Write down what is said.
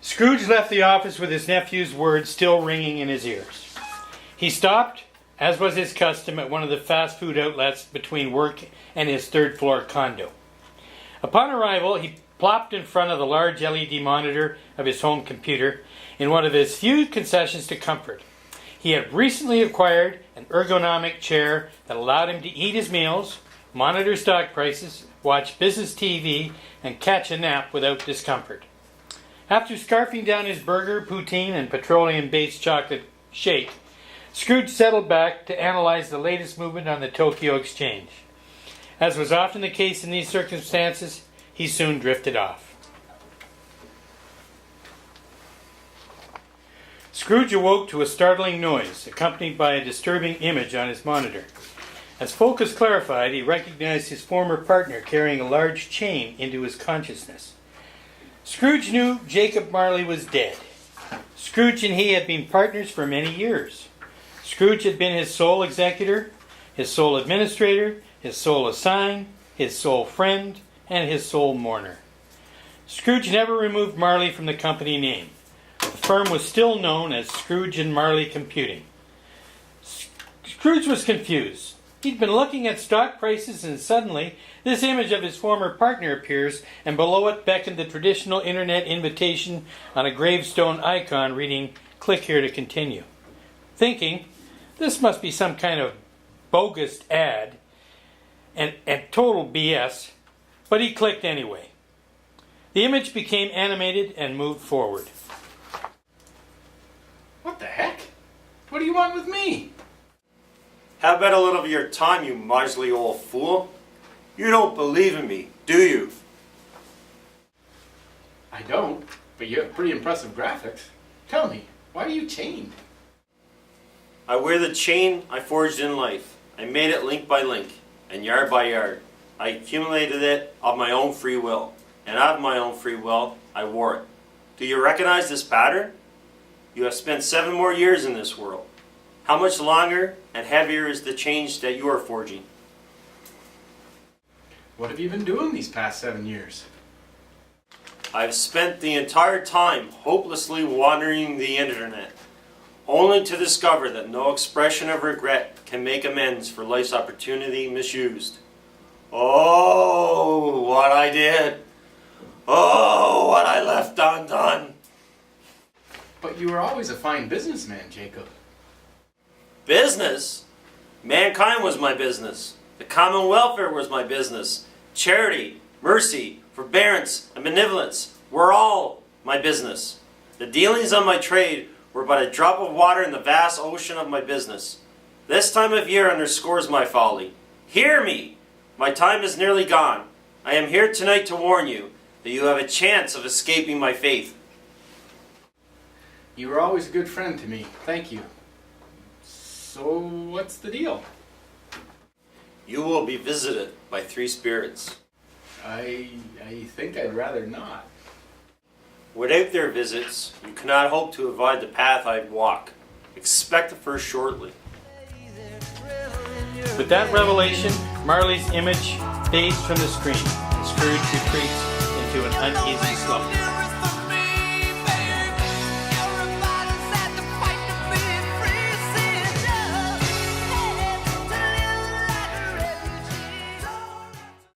Scrooge left the office with his nephew's words still ringing in his ears. He stopped, as was his custom, at one of the fast food outlets between work and his third-floor condo. Upon arrival, he plopped in front of the large LED monitor of his home computer in one of his few concessions to comfort. He had recently acquired an ergonomic chair that allowed him to eat his meals, monitor stock prices, watch business TV, and catch a nap without discomfort. After scarfing down his burger, poutine, and petroleum-based chocolate shake, Scrooge settled back to analyze the latest movement on the Tokyo Exchange. As was often the case in these circumstances, he soon drifted off. Scrooge awoke to a startling noise, accompanied by a disturbing image on his monitor. As focus clarified, he recognized his former partner carrying a large chain into his consciousness. Scrooge knew Jacob Marley was dead. Scrooge and he had been partners for many years. Scrooge had been his sole executor, his sole administrator, his sole assign, his sole friend, and his sole mourner. Scrooge never removed Marley from the company name. The firm was still known as Scrooge and Marley Computing. Scrooge was confused. He'd been looking at stock prices and suddenly this image of his former partner appears, and below it beckoned the traditional internet invitation on a gravestone icon reading, "Click here to continue." Thinking, this must be some kind of bogus ad and total BS, but he clicked anyway. The image became animated and moved forward. What the heck? What do you want with me? How about a little of your time, you miserly old fool? You don't believe in me, do you? I don't, but you have pretty impressive graphics. Tell me, why are you chained? I wear the chain I forged in life. I made it link by link, and yard by yard. I accumulated it of my own free will, and out of my own free will, I wore it. Do you recognize this pattern? You have spent 7 more years in this world. How much longer and heavier is the change that you are forging? What have you been doing these past 7 years? I've spent the entire time hopelessly wandering the internet, only to discover that no expression of regret can make amends for life's opportunity misused. Oh, what I did! Oh, what I left undone! But you were always a fine businessman, Jacob. Business? Mankind was my business. The common welfare was my business. Charity, mercy, forbearance, and benevolence were all my business. The dealings of my trade were but a drop of water in the vast ocean of my business. This time of year underscores my folly. Hear me! My time is nearly gone. I am here tonight to warn you that you have a chance of escaping my fate. You were always a good friend to me. Thank you. So, what's the deal? You will be visited by 3 spirits. I think I'd rather not. Without their visits, you cannot hope to avoid the path I walk. Expect the first shortly. With that revelation, Marley's image fades from the screen, and Scrooge retreats into an uneasy slumber.